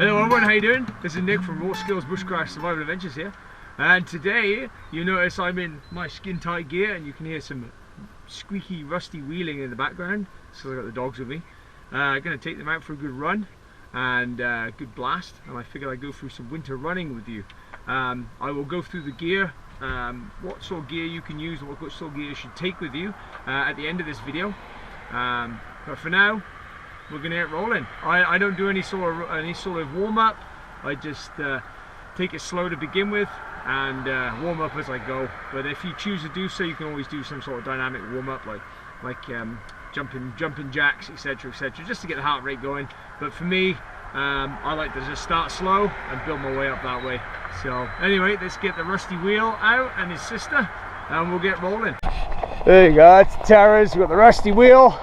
Hello everyone, how you doing? This is Nick from Raw Skills Bushcraft Survival Adventures here. And today, you notice I'm in my skin tight gear and you can hear some squeaky, rusty wheeling in the background. So I've got the dogs with me. I'm going to take them out for a good run and good blast. And I figured I'd go through some winter running with you. I will go through the gear, what sort of gear you can use and what sort of gear you should take with you at the end of this video. But for now, we're going to get rolling. I don't do any sort of warm-up. I just take it slow to begin with and warm up as I go. But if you choose to do so, you can always do some sort of dynamic warm-up like jumping jacks, etc, etc, just to get the heart rate going. But for me, I like to just start slow and build my way up that way. So anyway, let's get the rusty wheel out and his sister and we'll get rolling. There you go, that's Tara's. We've got the rusty wheel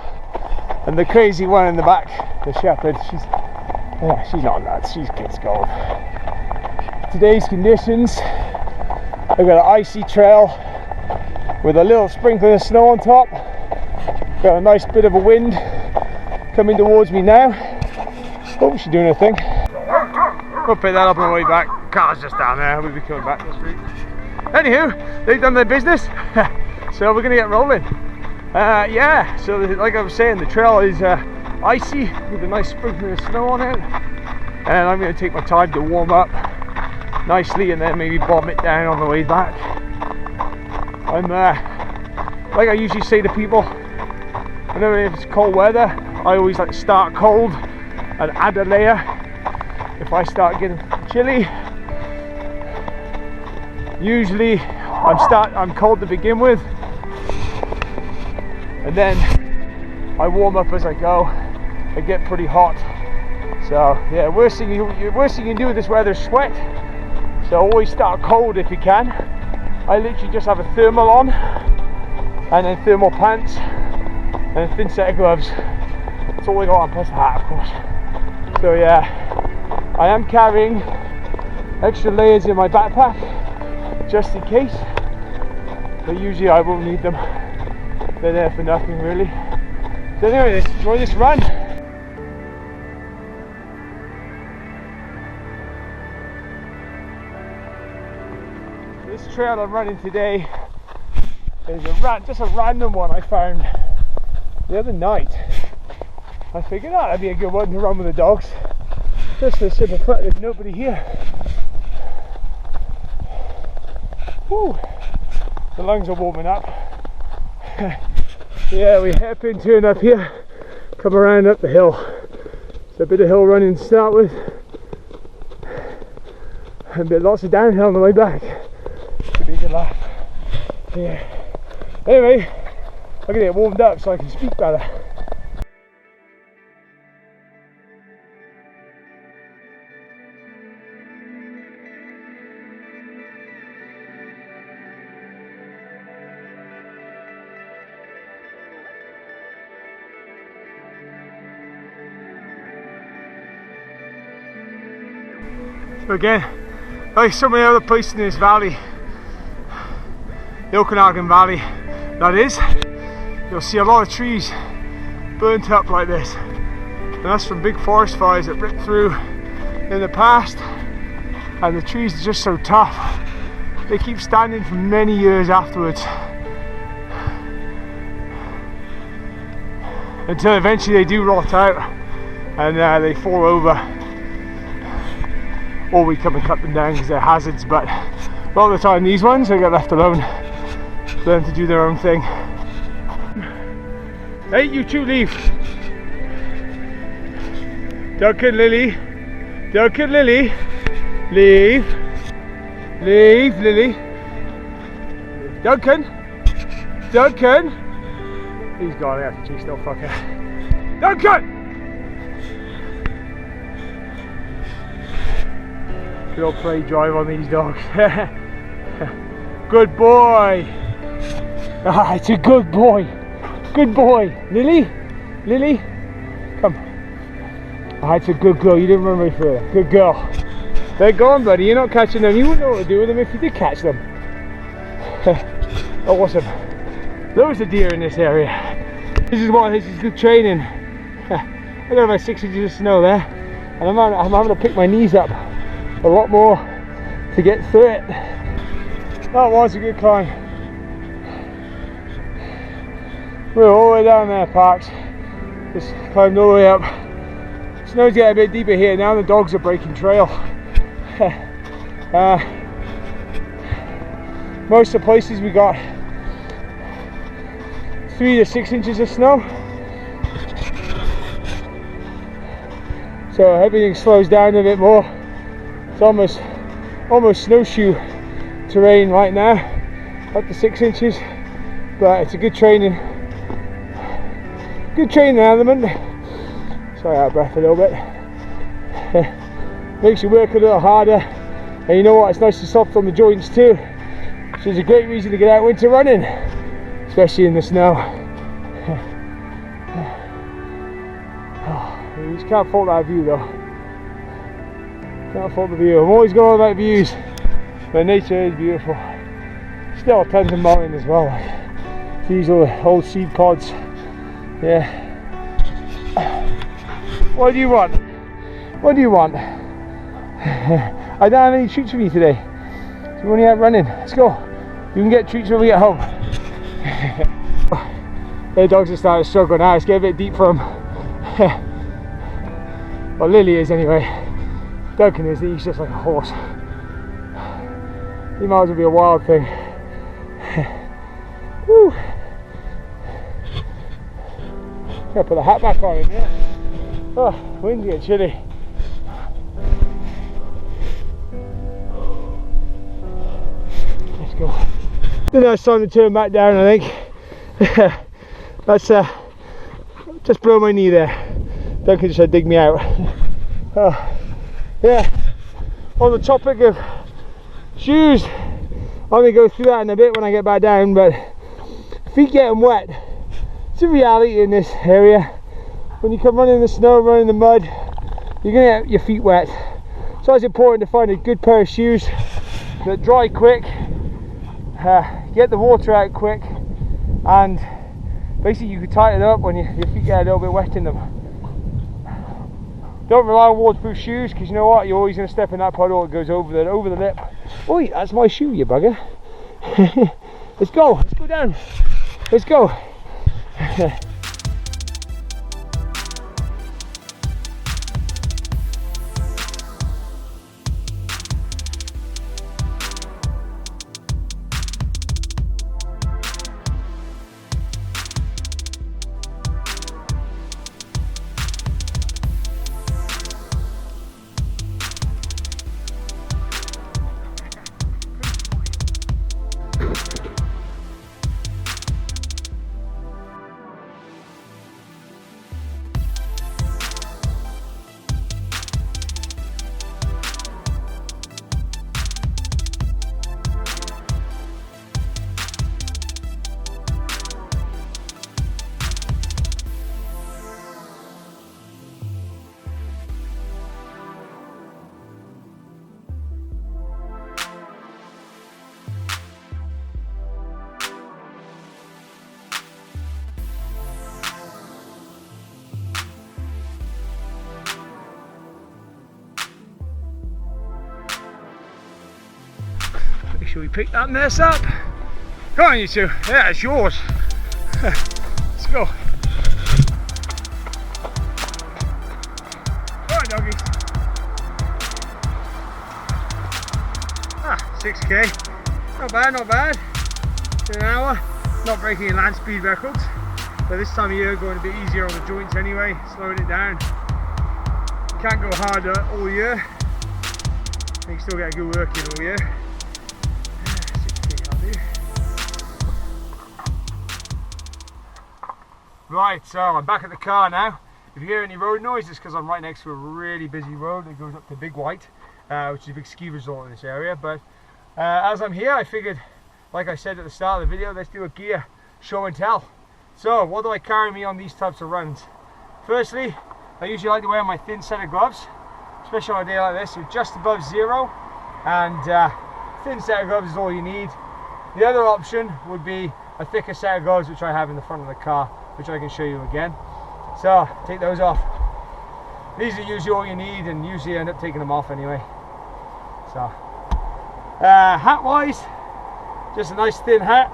and the crazy one in the back, the shepherd. She's not nuts, she's kids gold. Today's conditions, I've got an icy trail with a little sprinkling of snow on top. Got a nice bit of a wind coming towards me now. Oh, she's doing her thing. We'll pick that up on the way back. Car's just down there, we'll be coming back this week. Anywho, they've done their business, so we're gonna get rolling. Yeah, so like I was saying, the trail is icy with a nice sprinkling of snow on it, and I'm going to take my time to warm up nicely and then maybe bomb it down on the way back. I'm like I usually say to people, whenever it's cold weather, I always like to start cold and add a layer if I start getting chilly. Usually I'm cold to begin with, and then I warm up as I go. I get pretty hot. So yeah, worst thing you can do with this weather is sweat. So always start cold if you can. I literally just have a thermal on, and then thermal pants, and a thin set of gloves. That's all I got on, plus a hat of course. So yeah, I am carrying extra layers in my backpack, just in case. But usually I won't need them. They're there for nothing really. So anyway, let's enjoy this run. This trail I'm running today is just a random one I found the other night. I figured that'd be a good one to run with the dogs. Just for the simple fact there's nobody here. Woo! The lungs are warming up. Yeah, we hairpin turn up here, come around up the hill. It's a bit of hill running to start with, and lots of downhill on the way back. Should be a good laugh. Yeah. Anyway, I'm gonna get warmed up so I can speak better. So again, like so many other places in this valley, the Okanagan Valley that is, you'll see a lot of trees burnt up like this. And that's from big forest fires that ripped through in the past, and the trees are just so tough. They keep standing for many years afterwards, until eventually they do rot out and they fall over. Or we come and cut them down because they're hazards, but a lot of the time these ones, they get left alone, learn to do their own thing. Hey, you two leave. Duncan, Lily. Duncan, Lily. Leave. Leave, Lily. Duncan. Duncan. He's gone, I have to chase no fucker. Duncan! Real play drive on these dogs. Good boy. Ah, it's a good boy. Good boy. Lily? Lily? Come. Ah, it's a good girl. You didn't run very further. Good girl. They're gone, buddy. You're not catching them. You wouldn't know what to do with them if you did catch them. Oh, awesome. Loads of deer in this area. This is good training. I got about 6 inches of snow there. and I'm having to pick my knees up a lot more to get through it. That was a good climb. We're all the way down there, Parks. Just climbed all the way up. Snow's getting a bit deeper here now. The dogs are breaking trail. Most of the places we got 3 to 6 inches of snow, so everything slows down a bit more. It's almost snowshoe terrain right now, up to 6 inches, but it's a good training element. Sorry, out of breath a little bit. Makes you work a little harder, and you know what, it's nice and soft on the joints too, which is a great reason to get out winter running, especially in the snow. You just can't fault that view though. Can't fault the view. I'm always going on about views, but nature is beautiful. Still tons of mountain as well. These are the old seed pods. Yeah. What do you want? What do you want? I don't have any treats for you today. So we're only out running. Let's go. You can get treats when we get home. The dogs are starting to struggle now. It's getting a bit deep for them. Well, Lily is anyway. Duncan is. He's just like a horse. He might as well be a wild thing. Woo. Gotta put the hat back on in here. Oh, wind's getting chilly. Let's go. Then it's time to turn back down, I think. That's just blow my knee there. Duncan just had to dig me out. Yeah. On the topic of shoes, I'm gonna go through that in a bit when I get back down, but feet getting wet. It's a reality in this area. When you come running in the snow, running in the mud, you're gonna get your feet wet. So it's important to find a good pair of shoes that dry quick, get the water out quick, and basically you can tighten it up when your feet get a little bit wet in them. Don't rely on waterproof shoes, because you know what, you're always going to step in that puddle that goes over the lip. Oi, that's my shoe, you bugger. Let's go down. Let's go. Make sure we pick that mess up. Come on, you two. Yeah, it's yours. Let's go. Come on, doggies. 6k. Not bad, not bad. In an hour. Not breaking any land speed records. But this time of year, going a bit easier on the joints anyway. Slowing it down. Can't go harder all year. You can still get a good work in all year. Right, so I'm back at the car now. If you hear any road noise, it's because I'm right next to a really busy road that goes up to Big White, which is a big ski resort in this area. But as I'm here, I figured, like I said at the start of the video, let's do a gear show and tell. So, what do I carry me on these types of runs? Firstly, I usually like to wear my thin set of gloves, especially on a day like this, so just above zero, and thin set of gloves is all you need. The other option would be a thicker set of gloves, which I have in the front of the car, which I can show you again. So take those off. these are usually all you need, and usually end up taking them off anyway. So hat wise, just a nice thin hat.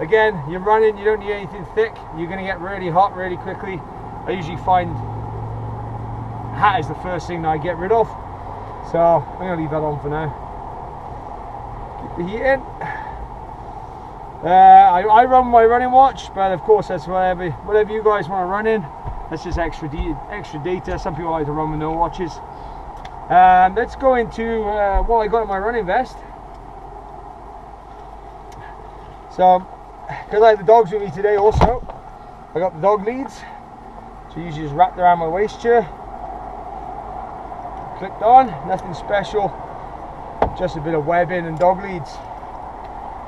Again, you're running, you don't need anything thick. You're going to get really hot really quickly. I usually find hat is the first thing that I get rid of, so I'm going to leave that on for now. Keep the heat in. I run my running watch, but of course that's whatever you guys want to run in. That's just extra data. Some people like to run with no watches. Let's go into what I got in my running vest. So, because I have the dogs with me today also, I got the dog leads. So usually just wrapped around my waist here. Clipped on, nothing special. Just a bit of webbing and dog leads.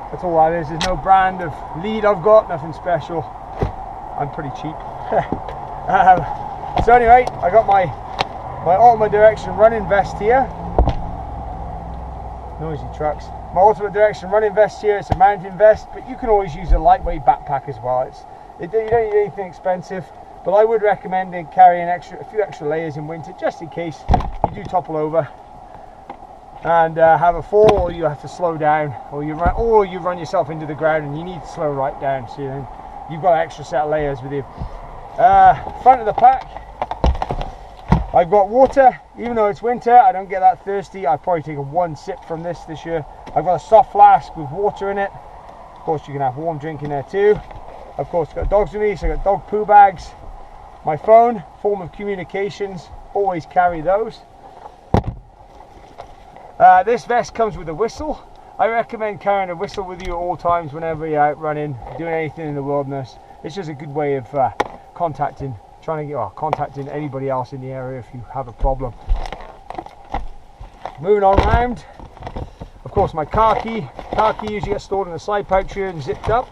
That's all that is. There's no brand of lead I've got, nothing special. I'm pretty cheap. So anyway, I got my Ultimate Direction running vest here. Noisy trucks. My Ultimate Direction running vest here. It's a mountain vest, but you can always use a lightweight backpack as well. You don't need anything expensive, but I would recommend carrying a few extra layers in winter, just in case you do topple over and have a fall, or you have to slow down, or you run yourself into the ground and you need to slow right down. So then you've got an extra set of layers with you. Front of the pack, I've got water. Even though it's winter, I don't get that thirsty. I've probably taken one sip from this year. I've got a soft flask with water in it. Of course, you can have warm drink in there too. Of course, got dogs with me, so I've got dog poo bags. My phone, form of communications, always carry those. This vest comes with a whistle. I recommend carrying a whistle with you at all times whenever you're out running, doing anything in the wilderness. It's just a good way of contacting anybody else in the area if you have a problem. Moving on round, of course my car key. Car key usually gets stored in the side pouch here and zipped up,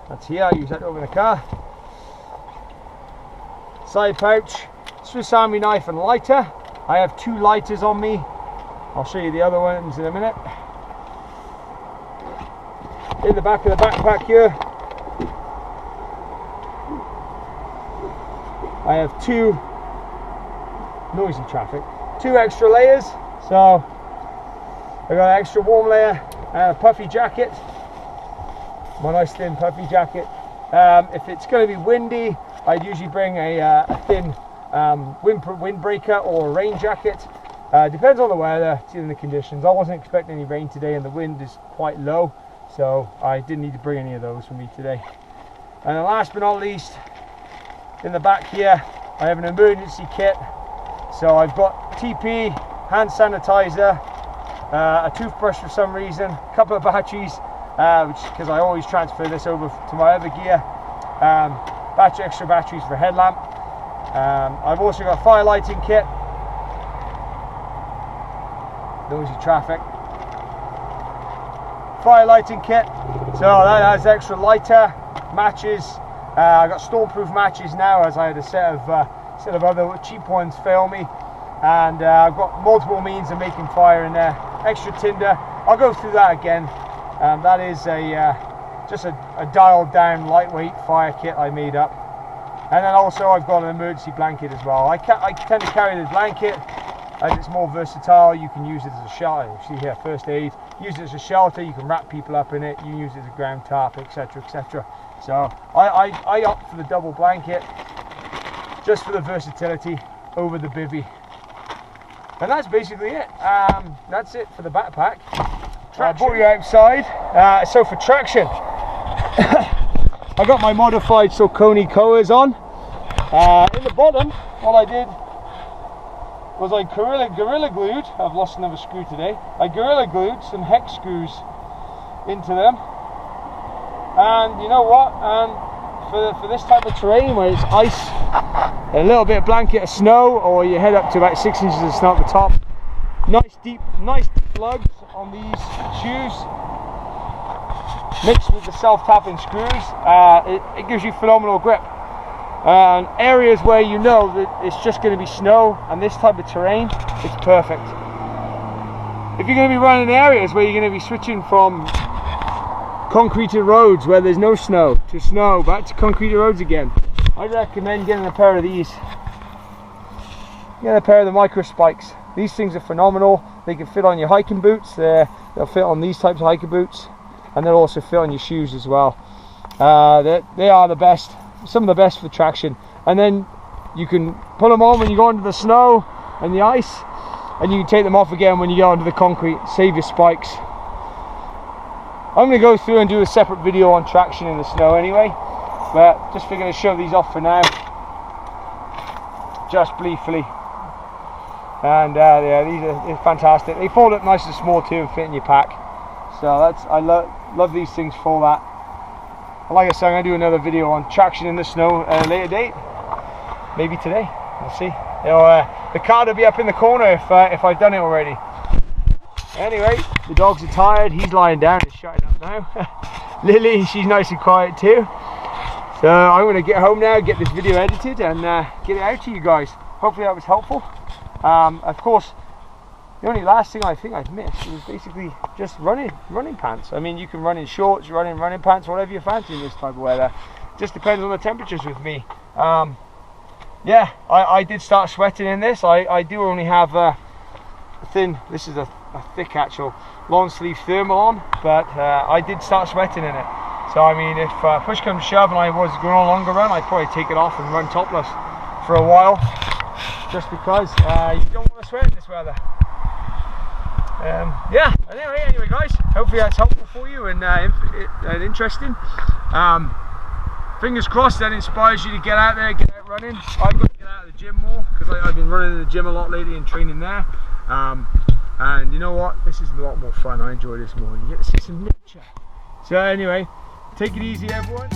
that's here. I use that over in the car. Side pouch, Swiss Army knife and lighter. I have 2 lighters on me. I'll show you the other ones in a minute. In the back of the backpack here, I have 2 noisy traffic, 2 extra layers. So I got an extra warm layer and a puffy jacket, my nice thin puffy jacket. If it's going to be windy, I'd usually bring a thin windbreaker or a rain jacket. Depends on the weather, and the conditions. I wasn't expecting any rain today and the wind is quite low, so I didn't need to bring any of those with me today. And then last but not least, in the back here, I have an emergency kit. So I've got TP, hand sanitizer, a toothbrush for some reason, a couple of batteries, because I always transfer this over to my other gear, extra batteries for a headlamp. I've also got a fire lighting kit. Noisy traffic. Fire lighting kit, so that has extra lighter, matches. I got stormproof matches now, as I had a set of other cheap ones fail me, and I've got multiple means of making fire in there. Extra tinder. I'll go through that again. That is just a dialed down lightweight fire kit I made up, and then also I've got an emergency blanket as well. I tend to carry the blanket as it's more versatile. You can use it as a shelter. You see here, first aid. Use it as a shelter. You can wrap people up in it. You can use it as a ground tarp, etc., etc. So I opt for the double blanket just for the versatility over the bivvy. And that's basically it. That's it for the backpack. I brought you outside. So for traction, I got my modified Saucony Koas on. In the bottom, what I did was I gorilla glued, I've lost another screw today, I gorilla glued some hex screws into them. And you know what, for this type of terrain where it's ice, a little bit of blanket of snow, or you head up to about 6 inches of snow at the top, nice deep lugs on these shoes, mixed with the self-tapping screws, it gives you phenomenal grip. And areas where you know that it's just going to be snow and this type of terrain, it's perfect. If you're going to be running areas where you're going to be switching from concreted roads where there's no snow to snow, back to concreted roads again, I'd recommend getting a pair of these. get a pair of the micro spikes. These things are phenomenal. They can fit on your hiking boots. They'll fit on these types of hiking boots, and they'll also fit on your shoes as well. They are the best, some of the best for traction. And then you can put them on when you go into the snow and the ice, and you can take them off again when you get onto the concrete. Save your spikes. I'm going to go through and do a separate video on traction in the snow anyway, but just figuring to show these off for now, just briefly. And yeah, these are fantastic. They fold up nice and small too and fit in your pack. So I love these things for that. And like I said, I'm going to do another video on traction in the snow at a later date. Maybe today. We'll see. The card will be up in the corner if I've done it already. Anyway, the dogs are tired. He's lying down and shutting up now. Lily, she's nice and quiet too. So I'm going to get home now, get this video edited, and get it out to you guys. Hopefully that was helpful. Of course, the only last thing I think I've missed was basically just running pants. I mean, you can run in shorts, run in running pants, whatever you fancy in this type of weather. Just depends on the temperatures with me. Yeah, I did start sweating in this. I do only have a thin, this is a thick actual long sleeve thermal on, but I did start sweating in it. So I mean, if push comes to shove and I was going on a longer run, I'd probably take it off and run topless for a while, just because you don't want to sweat in this weather. Yeah, anyway guys, hopefully that's helpful for you and interesting. Fingers crossed that inspires you to get out there, get out running. I've got to get out of the gym more, because I've been running in the gym a lot lately and training there. And you know what, this is a lot more fun. I enjoy this more. You get to see some nature. So anyway, take it easy everyone.